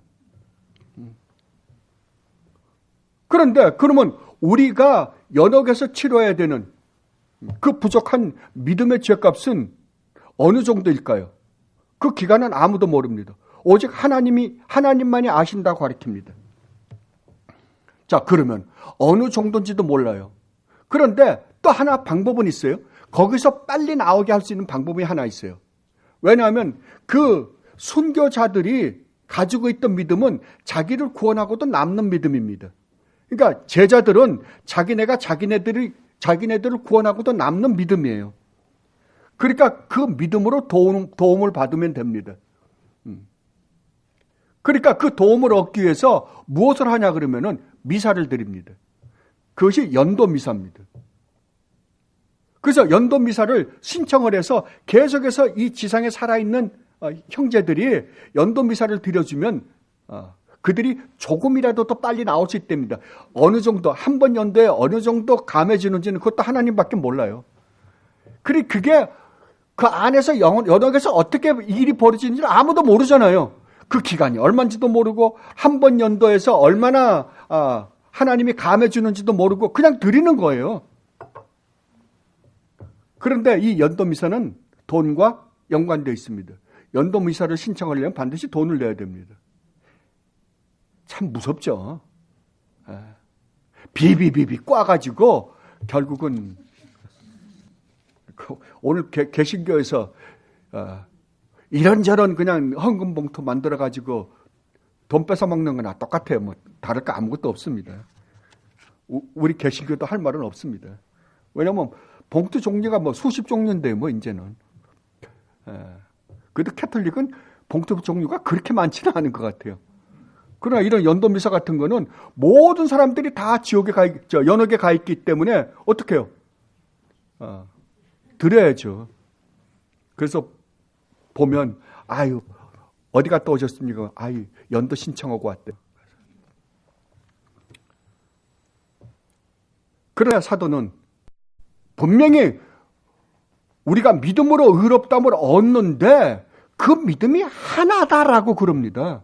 그런데 그러면 우리가 연옥에서 치러야 되는 그 부족한 믿음의 죄값은 어느 정도일까요? 그 기간은 아무도 모릅니다. 오직 하나님만이 아신다고 가르칩니다. 자, 그러면 어느 정도인지도 몰라요. 그런데 또 하나 방법은 있어요. 거기서 빨리 나오게 할 수 있는 방법이 하나 있어요. 왜냐하면 그 순교자들이 가지고 있던 믿음은 자기를 구원하고도 남는 믿음입니다. 그러니까 제자들은 자기네들을 구원하고도 남는 믿음이에요. 그러니까 그 믿음으로 도움을 받으면 됩니다. 그러니까 그 도움을 얻기 위해서 무엇을 하냐 그러면은 미사를 드립니다. 그것이 연도미사입니다. 그래서 연도미사를 신청을 해서 계속해서 이 지상에 살아있는 형제들이 연도미사를 드려주면 그들이 조금이라도 더 빨리 나올 수 있답니다. 어느 정도, 한 번 연도에 어느 정도 감해지는지는 그것도 하나님밖에 몰라요. 그게 그 안에서 연옥에서 어떻게 일이 벌어지는지를 아무도 모르잖아요. 그 기간이 얼마인지도 모르고 한 번 연도에서 얼마나 하나님이 감해주는지도 모르고 그냥 드리는 거예요. 그런데 이 연도미사는 돈과 연관되어 있습니다. 연도미사를 신청하려면 반드시 돈을 내야 됩니다. 참 무섭죠. 비비비비 꽈가지고 결국은 오늘 개신교에서 이런저런 그냥 헌금 봉투 만들어가지고 돈 뺏어 먹는 거나 똑같아요. 뭐 다를 거 아무것도 없습니다. 우리 개신교도 할 말은 없습니다. 왜냐하면 봉투 종류가 뭐 수십 종류인데 뭐 이제는. 그래도 캐톨릭은 봉투 종류가 그렇게 많지는 않은 것 같아요. 그러나 이런 연도미사 같은 거는 모든 사람들이 다 연옥에 가 있기 때문에 어떻게 해요? 드려야죠. 그래서 보면 어디 갔다 오셨습니까? 연도 신청하고 왔대. 그러나 사도는 분명히 우리가 믿음으로 의롭다함을 얻는데 그 믿음이 하나다라고 그럽니다.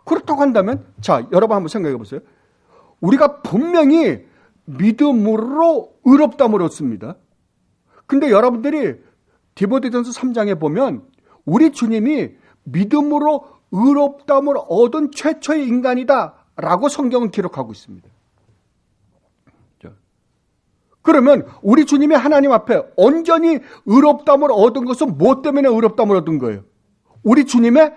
그렇다고 한다면 자, 여러분 한번 생각해 보세요. 우리가 분명히 믿음으로 의롭다함을 얻습니다. 근데 여러분들이 디모데전서 3장에 보면 우리 주님이 믿음으로 의롭다함을 얻은 최초의 인간이다라고 성경은 기록하고 있습니다. 그러면 우리 주님이 하나님 앞에 온전히 의롭다함을 얻은 것은 무엇 때문에 의롭다함을 얻은 거예요? 우리 주님의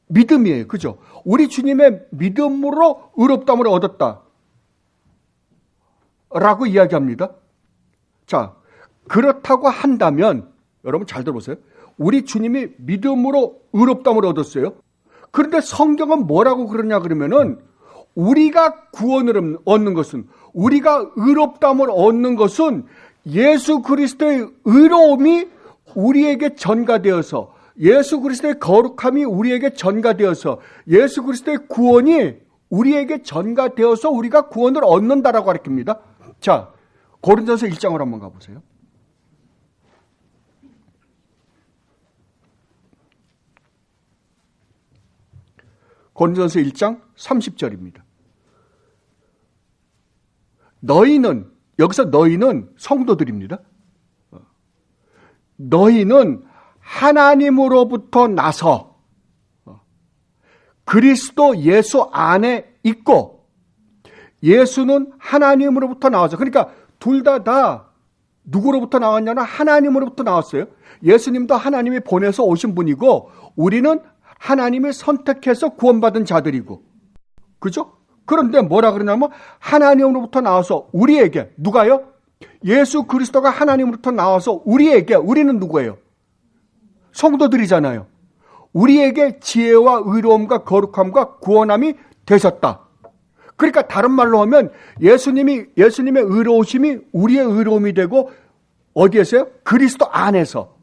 믿음이에요. 그죠? 우리 주님의 믿음으로 의롭다함을 얻었다 라고 이야기합니다. 자, 그렇다고 한다면 여러분 잘 들어보세요. 우리 주님이 믿음으로 의롭다함을 얻었어요. 그런데 성경은 뭐라고 그러냐 그러면은 우리가 구원을 얻는 것은, 우리가 의롭다함을 얻는 것은 예수 그리스도의 의로움이 우리에게 전가되어서, 예수 그리스도의 거룩함이 우리에게 전가되어서, 예수 그리스도의 구원이 우리에게 전가되어서 우리가 구원을 얻는다라고 가르칩니다. 자, 고린도전서 1장을 한번 가보세요. 고린도전서 1장 30절입니다. 너희는, 여기서 너희는 성도들입니다. 너희는 하나님으로부터 나서 그리스도 예수 안에 있고 예수는 하나님으로부터 나와서, 그러니까 둘 다 누구로부터 나왔냐면 하나님으로부터 나왔어요. 예수님도 하나님이 보내서 오신 분이고 우리는 하나님이 선택해서 구원받은 자들이고, 그죠? 그런데 뭐라 그러냐면 하나님으로부터 나와서 우리에게, 누가요? 예수 그리스도가 하나님으로부터 나와서 우리에게, 우리는 누구예요? 성도들이잖아요. 우리에게 지혜와 의로움과 거룩함과 구원함이 되셨다. 그러니까 다른 말로 하면 예수님의 의로우심이 우리의 의로움이 되고 어디에서요? 그리스도 안에서.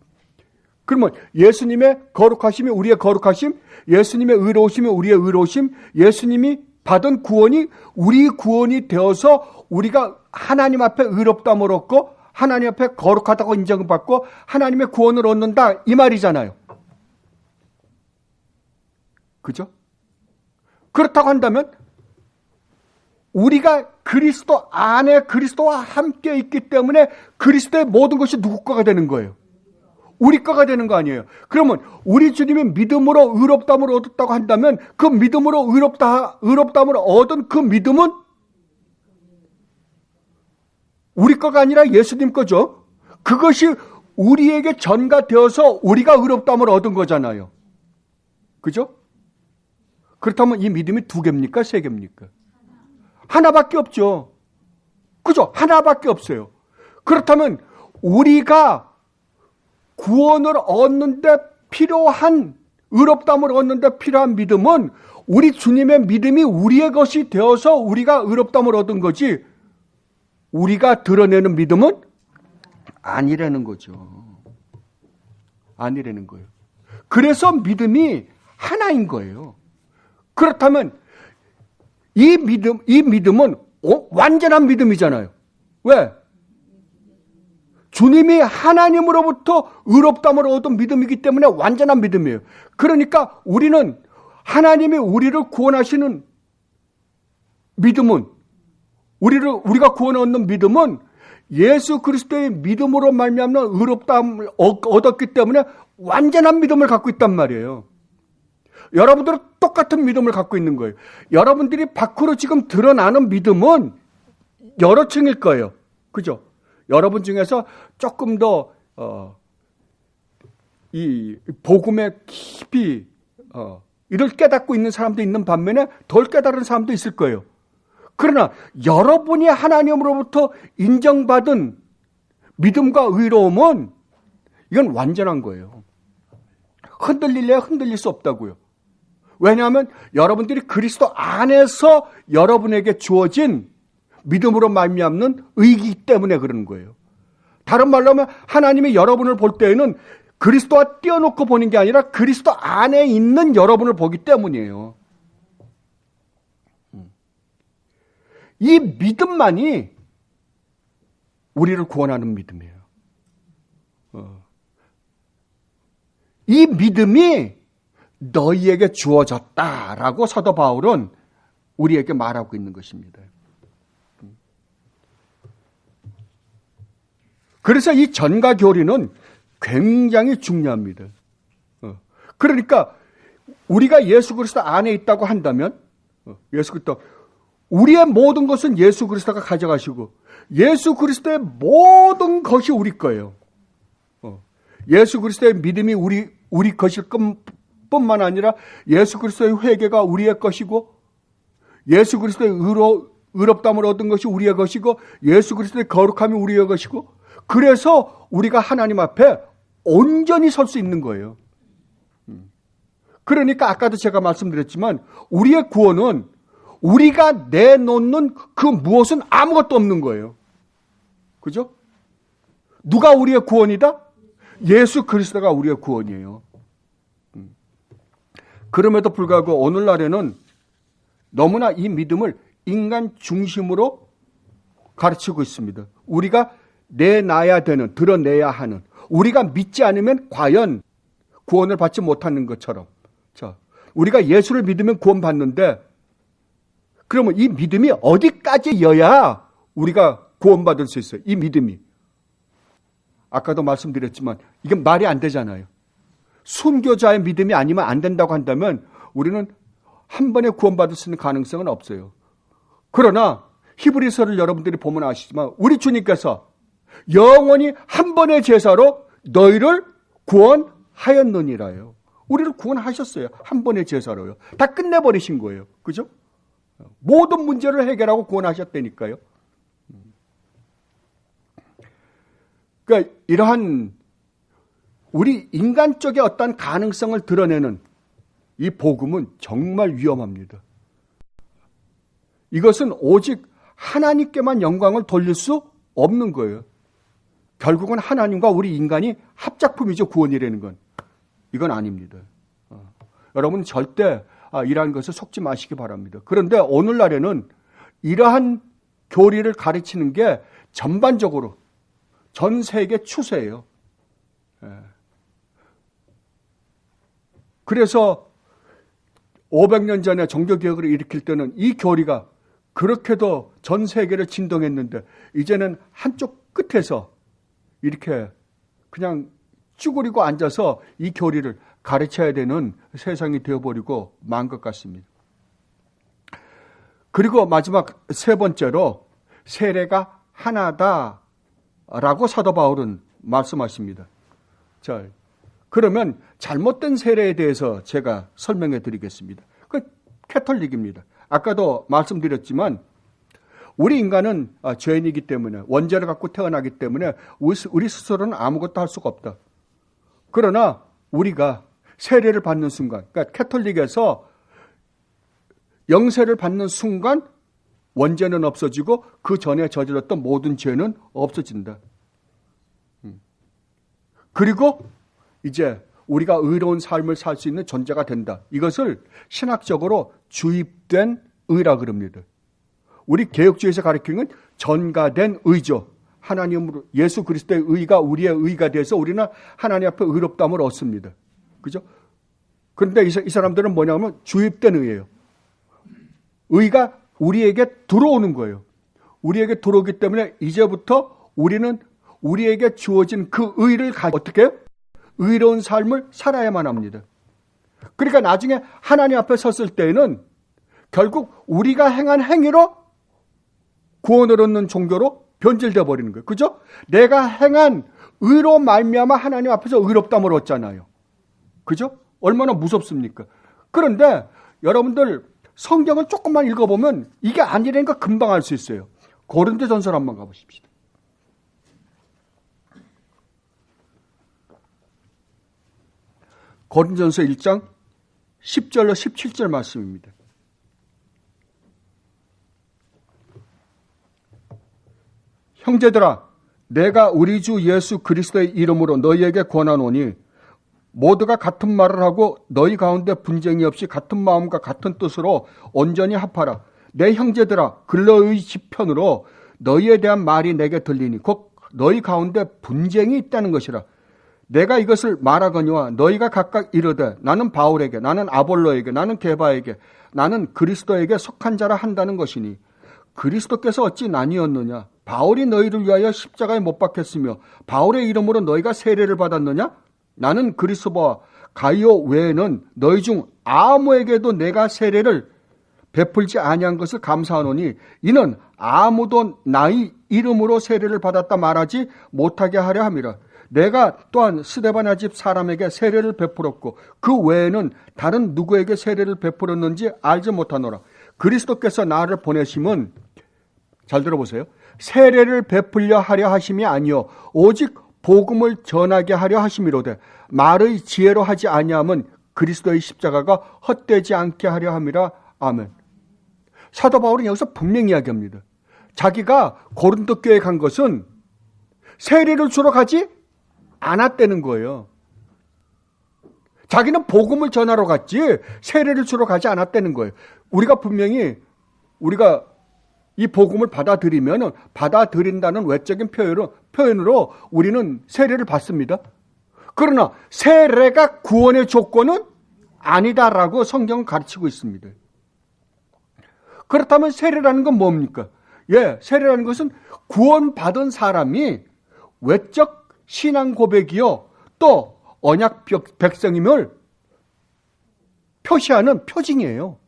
그러면 예수님의 거룩하심이 우리의 거룩하심, 예수님의 의로우심이 우리의 의로우심, 예수님이 받은 구원이 우리 구원이 되어서 우리가 하나님 앞에 의롭다함을 얻고 하나님 앞에 거룩하다고 인정받고 하나님의 구원을 얻는다, 이 말이잖아요. 그죠? 그렇다고 한다면 우리가 그리스도 안에 그리스도와 함께 있기 때문에 그리스도의 모든 것이 누구 거가 되는 거예요? 우리 거가 되는 거 아니에요. 그러면 우리 주님이 믿음으로 의롭다함을 얻었다고 한다면 그 믿음으로 의롭다함을 얻은 그 믿음은 우리 거가 아니라 예수님 거죠. 그것이 우리에게 전가되어서 우리가 의롭다함을 얻은 거잖아요. 그죠? 그렇다면 이 믿음이 2개입니까? 3개입니까? 하나밖에 없죠. 그죠? 하나밖에 없어요. 그렇다면 우리가 구원을 얻는데 필요한, 의롭다함을 얻는데 필요한 믿음은 우리 주님의 믿음이 우리의 것이 되어서 우리가 의롭다함을 얻은 거지, 우리가 드러내는 믿음은 아니라는 거죠. 아니라는 거예요. 그래서 믿음이 하나인 거예요. 그렇다면 이 믿음은 완전한 믿음이잖아요. 왜? 주님이 하나님으로부터 의롭다함을 얻은 믿음이기 때문에 완전한 믿음이에요. 그러니까 우리는 하나님이 우리를 구원하시는 믿음은, 우리가 구원을 얻는 믿음은 예수 그리스도의 믿음으로 말미암는 의롭다함을 얻었기 때문에 완전한 믿음을 갖고 있단 말이에요. 여러분들은 똑같은 믿음을 갖고 있는 거예요. 여러분들이 밖으로 지금 드러나는 믿음은 여러 층일 거예요. 그죠? 여러분 중에서 조금 더 이 복음에 깊이 이를 깨닫고 있는 사람도 있는 반면에 덜 깨달은 사람도 있을 거예요. 그러나 여러분이 하나님으로부터 인정받은 믿음과 의로움은 이건 완전한 거예요. 흔들릴래야 흔들릴 수 없다고요. 왜냐하면 여러분들이 그리스도 안에서 여러분에게 주어진 믿음으로 말미암는 의이기 때문에 그러는 거예요. 다른 말로 하면 하나님이 여러분을 볼 때에는 그리스도와 띄어놓고 보는 게 아니라 그리스도 안에 있는 여러분을 보기 때문이에요. 이 믿음만이 우리를 구원하는 믿음이에요. 이 믿음이 너희에게 주어졌다라고 사도 바울은 우리에게 말하고 있는 것입니다. 그래서 이 전과 교리는 굉장히 중요합니다. 그러니까 우리가 예수 그리스도 안에 있다고 한다면 예수 그리스도, 우리의 모든 것은 예수 그리스도가 가져가시고 예수 그리스도의 모든 것이 우리 거예요. 예수 그리스도의 믿음이 우리 것일 뿐만 아니라 예수 그리스도의 회개가 우리의 것이고 예수 그리스도의 의롭다함을 얻은 것이 우리의 것이고 예수 그리스도의 거룩함이 우리의 것이고, 그래서 우리가 하나님 앞에 온전히 설 수 있는 거예요. 그러니까 아까도 제가 말씀드렸지만 우리의 구원은 우리가 내놓는 그 무엇은 아무것도 없는 거예요. 그죠? 누가 우리의 구원이다? 예수 그리스도가 우리의 구원이에요. 그럼에도 불구하고 오늘날에는 너무나 이 믿음을 인간 중심으로 가르치고 있습니다. 우리가 내놔야 되는, 드러내야 하는, 우리가 믿지 않으면 과연 구원을 받지 못하는 것처럼. 자, 우리가 예수를 믿으면 구원받는데 그러면 이 믿음이 어디까지여야 우리가 구원받을 수 있어요? 이 믿음이. 아까도 말씀드렸지만 이게 말이 안 되잖아요. 순교자의 믿음이 아니면 안 된다고 한다면 우리는 한 번에 구원받을 수 있는 가능성은 없어요. 그러나 히브리서를 여러분들이 보면 아시지만 우리 주님께서 영원히 한 번의 제사로 너희를 구원하였느니라요. 우리를 구원하셨어요. 한 번의 제사로요. 다 끝내버리신 거예요. 그죠? 모든 문제를 해결하고 구원하셨다니까요. 그러니까 이러한 우리 인간 쪽의 어떤 가능성을 드러내는 이 복음은 정말 위험합니다. 이것은 오직 하나님께만 영광을 돌릴 수 없는 거예요. 결국은 하나님과 우리 인간이 합작품이죠. 구원이라는 건. 이건 아닙니다. 여러분 절대 이러한 것을 속지 마시기 바랍니다. 그런데 오늘날에는 이러한 교리를 가르치는 게 전반적으로 전 세계 추세예요. 그래서 500년 전에 종교개혁을 일으킬 때는 이 교리가 그렇게도 전 세계를 진동했는데 이제는 한쪽 끝에서 이렇게 그냥 쭈그리고 앉아서 이 교리를 가르쳐야 되는 세상이 되어버리고 만 것 같습니다. 그리고 마지막 세 번째로 세례가 하나다라고 사도 바울은 말씀하십니다. 자, 그러면 잘못된 세례에 대해서 제가 설명해 드리겠습니다. 그 캐톨릭입니다. 아까도 말씀드렸지만 우리 인간은 죄인이기 때문에 원죄를 갖고 태어나기 때문에 우리 스스로는 아무것도 할 수가 없다. 그러나 우리가 세례를 받는 순간, 그러니까 캐톨릭에서 영세를 받는 순간 원죄는 없어지고 그 전에 저질렀던 모든 죄는 없어진다. 그리고 이제 우리가 의로운 삶을 살 수 있는 존재가 된다. 이것을 신학적으로 주입된 의라 그럽니다. 우리 개혁주의에서 가르치는 건 전가된 의죠. 하나님으로 예수 그리스도의 의가 우리의 의가 돼서 우리는 하나님 앞에 의롭다함을 얻습니다. 그죠? 그런데 이 사람들은 뭐냐면 주입된 의예요. 의가 우리에게 들어오는 거예요. 우리에게 들어오기 때문에 이제부터 우리는 우리에게 주어진 그 의를 어떻게 해요? 의로운 삶을 살아야만 합니다. 그러니까 나중에 하나님 앞에 섰을 때에는 결국 우리가 행한 행위로 구원을 얻는 종교로 변질되어 버리는 거예요. 그죠? 내가 행한 의로 말미암아 하나님 앞에서 의롭다함을 얻잖아요. 그죠? 얼마나 무섭습니까? 그런데 여러분들 성경을 조금만 읽어보면 이게 아니라는 거 금방 알 수 있어요. 고린도전서를 한번 가보십시다. 고린도전서 1장 10절로 17절 말씀입니다. 형제들아, 내가 우리 주 예수 그리스도의 이름으로 너희에게 권하노니 모두가 같은 말을 하고 너희 가운데 분쟁이 없이 같은 마음과 같은 뜻으로 온전히 합하라. 내 형제들아, 글로의 지편으로 너희에 대한 말이 내게 들리니 곧 너희 가운데 분쟁이 있다는 것이라. 내가 이것을 말하거니와 너희가 각각 이르되 나는 바울에게, 나는 아볼로에게, 나는 게바에게, 나는 그리스도에게 속한 자라 한다는 것이니 그리스도께서 어찌 나뉘었느냐? 바울이 너희를 위하여 십자가에 못 박혔으며 바울의 이름으로 너희가 세례를 받았느냐? 나는 그리스도와 가이오 외에는 너희 중 아무에게도 내가 세례를 베풀지 아니한 것을 감사하노니 이는 아무도 나의 이름으로 세례를 받았다 말하지 못하게 하려 함이라. 내가 또한 스데바나 집 사람에게 세례를 베풀었고 그 외에는 다른 누구에게 세례를 베풀었는지 알지 못하노라. 그리스도께서 나를 보내심은, 잘 들어보세요, 세례를 베풀려 하려 하심이 아니요 오직 복음을 전하게 하려 하심이로되 말의 지혜로 하지 아니함은 그리스도의 십자가가 헛되지 않게 하려 함이라. 아멘. 사도 바울은 여기서 분명히 이야기합니다. 자기가 고린도 교회에 간 것은 세례를 주러 가지 않았다는 거예요. 자기는 복음을 전하러 갔지 세례를 주러 가지 않았다는 거예요. 우리가 분명히 우리가 이 복음을 받아들인다는 외적인 표현으로 우리는 세례를 받습니다. 그러나 세례가 구원의 조건은 아니다라고 성경은 가르치고 있습니다. 그렇다면 세례라는 건 뭡니까? 세례라는 것은 구원받은 사람이 외적 신앙 고백이요 또 언약 백성임을 표시하는 표징이에요.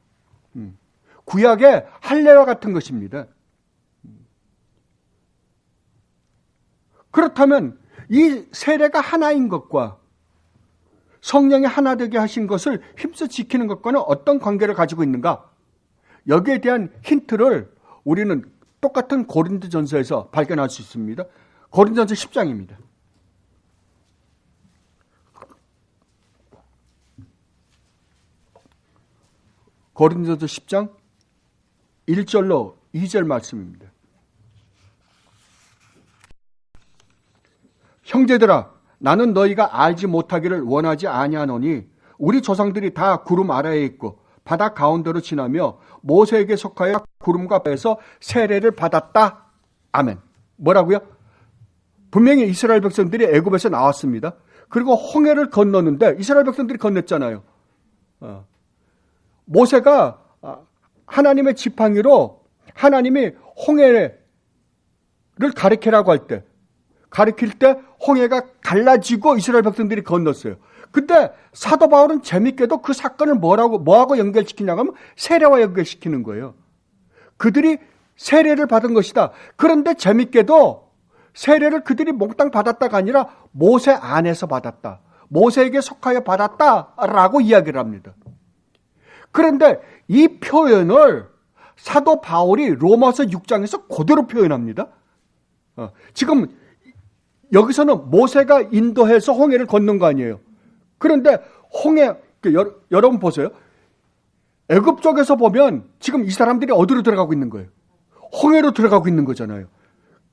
구약의 할례와 같은 것입니다. 그렇다면 이 세례가 하나인 것과 성령이 하나 되게 하신 것을 힘써 지키는 것과는 어떤 관계를 가지고 있는가? 여기에 대한 힌트를 우리는 똑같은 고린도전서에서 발견할 수 있습니다. 고린도전서 10장입니다. 고린도전서 10장 1절로 2절 말씀입니다. 형제들아, 나는 너희가 알지 못하기를 원하지 아니하노니 우리 조상들이 다 구름 아래에 있고 바다 가운데로 지나며 모세에게 속하여 구름과 배에서 세례를 받았다. 아멘. 뭐라고요? 분명히 이스라엘 백성들이 애굽에서 나왔습니다. 그리고 홍해를 건너는데 이스라엘 백성들이 건넜잖아요. 모세가 하나님의 지팡이로 하나님이 홍해를 가리키라고 할 때, 가리킬 때 홍해가 갈라지고 이스라엘 백성들이 건넜어요. 근데 사도 바울은 재밌게도 그 사건을 뭐하고 연결시키냐고 하면 세례와 연결시키는 거예요. 그들이 세례를 받은 것이다. 그런데 재밌게도 세례를 그들이 몽땅 받았다가 아니라 모세 안에서 받았다. 모세에게 속하여 받았다라고 이야기를 합니다. 그런데 이 표현을 사도 바울이 로마서 6장에서 그대로 표현합니다. 지금 여기서는 모세가 인도해서 홍해를 건넌 거 아니에요. 그런데 홍해, 여러분 보세요. 애굽 쪽에서 보면 지금 이 사람들이 어디로 들어가고 있는 거예요? 홍해로 들어가고 있는 거잖아요.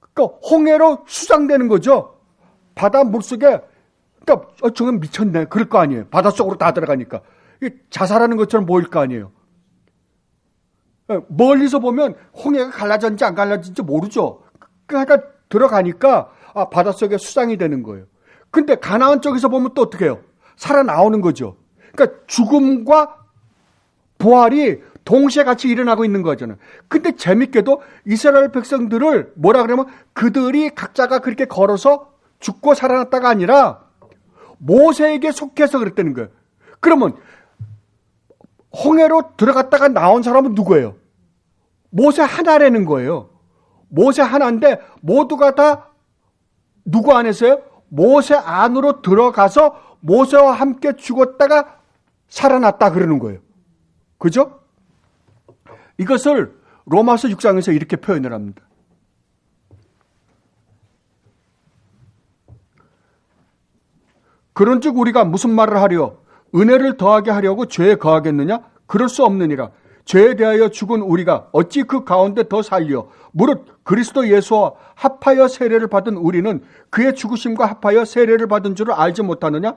그러니까 홍해로 수장되는 거죠. 바다 물속에, 그러니까 저건 미쳤네. 그럴 거 아니에요. 바닷속으로 다 들어가니까. 자살하는 것처럼 보일 거 아니에요. 멀리서 보면 홍해가 갈라졌는지 안 갈라졌는지 모르죠. 그러니까 들어가니까 바닷속에 수장이 되는 거예요. 근데 가나안 쪽에서 보면 또 어떻게 해요? 살아나오는 거죠. 그러니까 죽음과 부활이 동시에 같이 일어나고 있는 거잖아요. 근데 재밌게도 이스라엘 백성들을 뭐라 그러면 그들이 각자가 그렇게 걸어서 죽고 살아났다가 아니라 모세에게 속해서 그랬다는 거예요. 그러면 홍해로 들어갔다가 나온 사람은 누구예요? 모세 하나라는 거예요. 모세 하나인데 모두가 다 누구 안에서요? 모세 안으로 들어가서 모세와 함께 죽었다가 살아났다 그러는 거예요. 그죠? 이것을 로마서 6장에서 이렇게 표현을 합니다. 그런즉 우리가 무슨 말을 하려? 은혜를 더하게 하려고 죄에 거하겠느냐? 그럴 수 없느니라. 죄에 대하여 죽은 우리가 어찌 그 가운데 더 살려? 무릇 그리스도 예수와 합하여 세례를 받은 우리는 그의 죽으심과 합하여 세례를 받은 줄을 알지 못하느냐?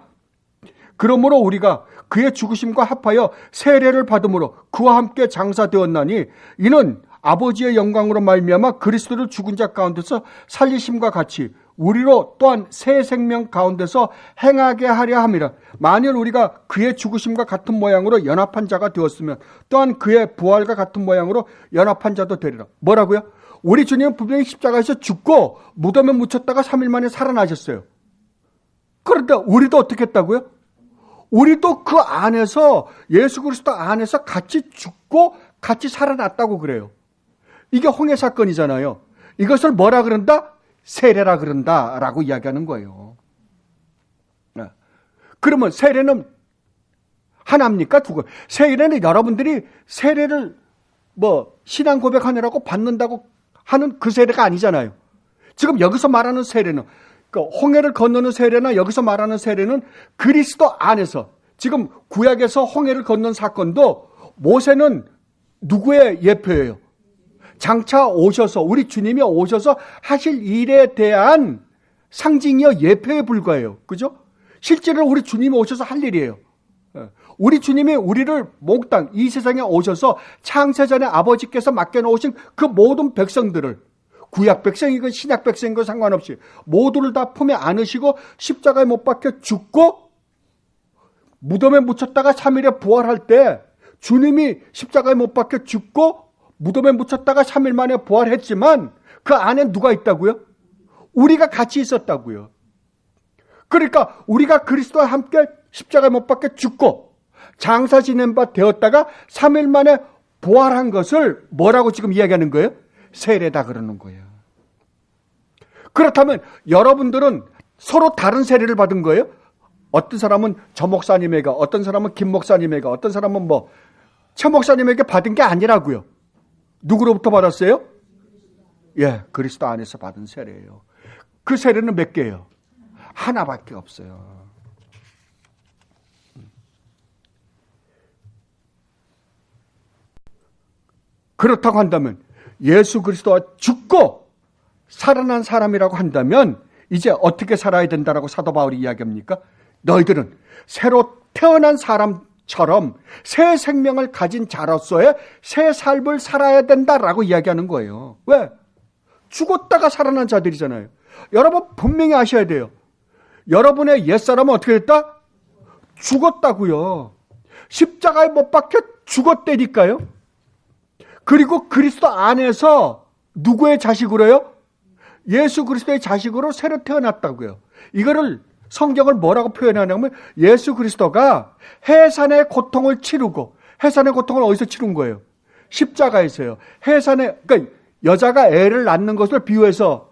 그러므로 우리가 그의 죽으심과 합하여 세례를 받음으로 그와 함께 장사되었나니 이는 아버지의 영광으로 말미암아 그리스도를 죽은 자 가운데서 살리심과 같이 우리로 또한 새 생명 가운데서 행하게 하려 함이라. 만일 우리가 그의 죽으심과 같은 모양으로 연합한 자가 되었으면 또한 그의 부활과 같은 모양으로 연합한 자도 되리라. 뭐라고요? 우리 주님은 분명히 십자가에서 죽고 무덤에 묻혔다가 3일 만에 살아나셨어요. 그런데 우리도 어떻게 했다고요? 우리도 그 안에서 예수 그리스도 안에서 같이 죽고 같이 살아났다고 그래요. 이게 홍해 사건이잖아요. 이것을 뭐라 그런다? 세례라 그런다라고 이야기하는 거예요. 그러면 세례는 하나입니까? 두 개. 세례는 여러분들이 세례를 신앙 고백하느라고 받는다고 하는 그 세례가 아니잖아요. 지금 여기서 말하는 세례는 홍해를 건너는 세례나 여기서 말하는 세례는 그리스도 안에서 지금 구약에서 홍해를 건넌 사건도 모세는 누구의 예표예요? 장차 오셔서 우리 주님이 오셔서 하실 일에 대한 상징이요 예표에 불과해요. 그죠? 실제로 우리 주님이 오셔서 할 일이에요. 우리 주님이 우리를 몽땅 이 세상에 오셔서 창세전에 아버지께서 맡겨놓으신 그 모든 백성들을 구약 백성이건 신약 백성이건 상관없이 모두를 다 품에 안으시고 십자가에 못 박혀 죽고 무덤에 묻혔다가 3일에 부활할 때 주님이 십자가에 못 박혀 죽고 무덤에 묻혔다가 3일 만에 부활했지만 그 안에 누가 있다고요? 우리가 같이 있었다고요. 그러니까 우리가 그리스도와 함께 십자가에 못 박혀 죽고 장사 지낸 바 되었다가 3일 만에 부활한 것을 뭐라고 지금 이야기하는 거예요? 세례다 그러는 거예요. 그렇다면 여러분들은 서로 다른 세례를 받은 거예요? 어떤 사람은 저 목사님에게, 어떤 사람은 김 목사님에게, 어떤 사람은 최 목사님에게 받은 게 아니라고요. 누구로부터 받았어요? 예, 그리스도 안에서 받은 세례예요. 그 세례는 몇 개예요? 하나밖에 없어요. 그렇다고 한다면 예수 그리스도와 죽고 살아난 사람이라고 한다면 이제 어떻게 살아야 된다라고 사도 바울이 이야기합니까? 너희들은 새로 태어난 사람처럼 새 생명을 가진 자로서의 새 삶을 살아야 된다라고 이야기하는 거예요. 왜? 죽었다가 살아난 자들이잖아요. 여러분 분명히 아셔야 돼요. 여러분의 옛사람은 어떻게 됐다? 죽었다고요. 십자가에 못 박혀 죽었다니까요. 그리고 그리스도 안에서 누구의 자식으로요? 예수 그리스도의 자식으로 새로 태어났다고요. 이거를 성경을 뭐라고 표현하냐면 예수 그리스도가 해산의 고통을 치르고, 해산의 고통을 어디서 치른 거예요? 십자가에서요. 그러니까 여자가 애를 낳는 것을 비유해서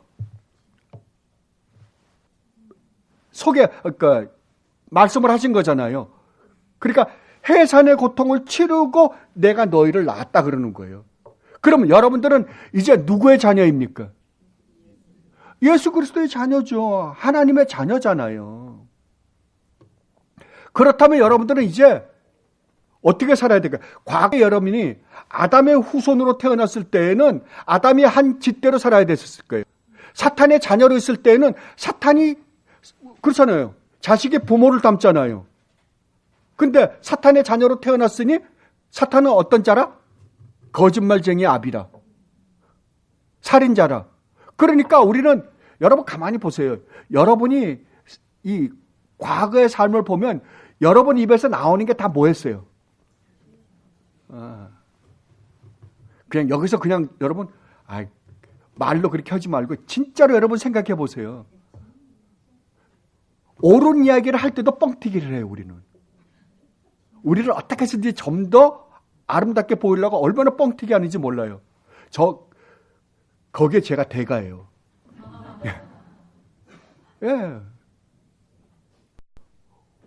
그러니까 말씀을 하신 거잖아요. 그러니까 해산의 고통을 치르고 내가 너희를 낳았다 그러는 거예요. 그러면 여러분들은 이제 누구의 자녀입니까? 예수 그리스도의 자녀죠. 하나님의 자녀잖아요. 그렇다면 여러분들은 이제 어떻게 살아야 될까요? 과거에 여러분이 아담의 후손으로 태어났을 때에는 아담이 한 짓대로 살아야 됐었을 거예요. 사탄의 자녀로 있을 때에는 사탄이 그렇잖아요. 자식의 부모를 닮잖아요. 근데 사탄의 자녀로 태어났으니 사탄은 어떤 자라? 거짓말쟁이 아비라. 살인자라. 그러니까 우리는 여러분 가만히 보세요. 여러분이 이 과거의 삶을 보면 여러분 입에서 나오는 게 다 뭐였어요? 그냥 여기서 그냥 여러분 말로 그렇게 하지 말고 진짜로 여러분 생각해 보세요. 옳은 이야기를 할 때도 뻥튀기를 해요. 우리를 어떻게 해서든지 좀 더 아름답게 보이려고 얼마나 뻥튀기 하는지 몰라요. 거기에 제가 대가예요. 예.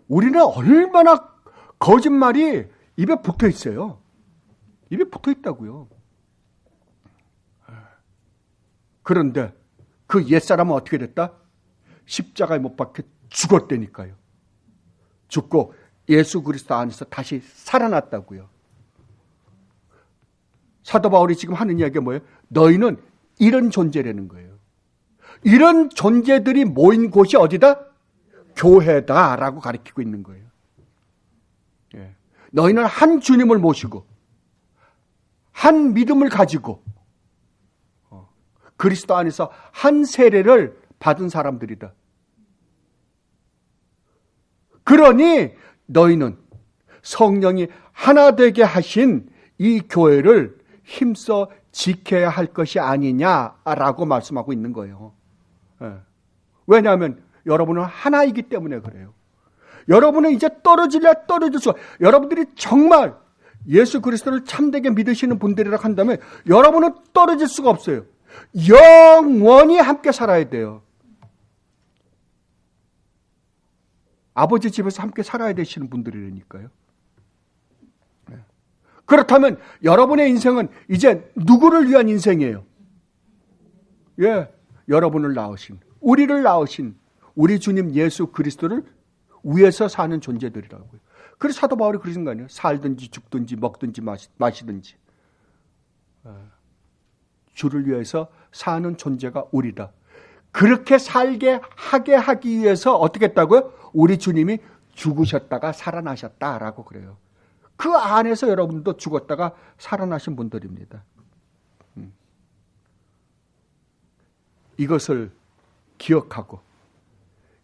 우리는 얼마나 거짓말이 입에 붙어 있어요. 입에 붙어 있다고요. 그런데 그 옛사람은 어떻게 됐다? 십자가에 못 박혀 죽었다니까요. 죽고 예수 그리스도 안에서 다시 살아났다고요. 사도 바울이 지금 하는 이야기가 뭐예요? 너희는 이런 존재라는 거예요. 이런 존재들이 모인 곳이 어디다? 교회다라고 가리키고 있는 거예요. 예. 너희는 한 주님을 모시고 한 믿음을 가지고 그리스도 안에서 한 세례를 받은 사람들이다. 그러니 너희는 성령이 하나 되게 하신 이 교회를 힘써 지켜야 할 것이 아니냐라고 말씀하고 있는 거예요. 예. 왜냐하면 여러분은 하나이기 때문에 그래요. 여러분은 이제 떨어질래 떨어질 수, 여러분들이 정말 예수 그리스도를 참되게 믿으시는 분들이라고 한다면 여러분은 떨어질 수가 없어요. 영원히 함께 살아야 돼요. 아버지 집에서 함께 살아야 되시는 분들이니까요. 그렇다면 여러분의 인생은 이제 누구를 위한 인생이에요? 예, 여러분을 낳으신, 우리를 낳으신 우리 주님 예수 그리스도를 위해서 사는 존재들이라고요. 그래서 사도 바울이 그러신 거 아니에요? 살든지 죽든지 먹든지 마시든지 주를 위해서 사는 존재가 우리다. 그렇게 살게 하게 하기 위해서 어떻게 했다고요? 우리 주님이 죽으셨다가 살아나셨다라고 그래요. 그 안에서 여러분도 죽었다가 살아나신 분들입니다. 이것을 기억하고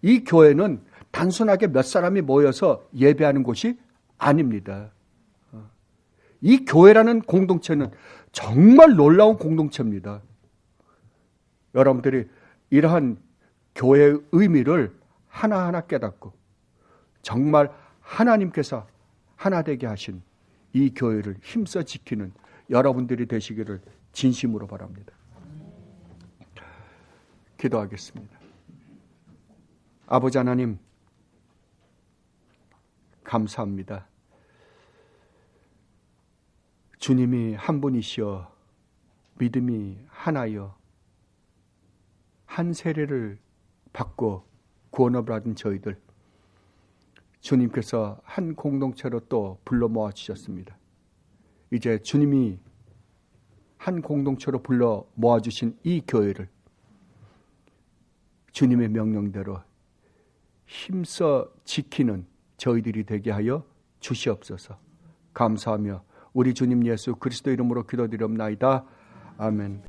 이 교회는 단순하게 몇 사람이 모여서 예배하는 곳이 아닙니다. 이 교회라는 공동체는 정말 놀라운 공동체입니다. 여러분들이 이러한 교회의 의미를 하나하나 깨닫고 정말 하나님께서 하나 되게 하신 이 교회를 힘써 지키는 여러분들이 되시기를 진심으로 바랍니다. 기도하겠습니다. 아버지 하나님, 감사합니다. 주님이 한 분이시여 믿음이 하나여 한 세례를 받고 구원을 받은 저희들, 주님께서 한 공동체로 또 불러 모아 주셨습니다. 이제 주님이 한 공동체로 불러 모아 주신 이 교회를 주님의 명령대로 힘써 지키는 저희들이 되게 하여 주시옵소서. 감사하며 우리 주님 예수 그리스도 이름으로 기도드리옵나이다. 아멘.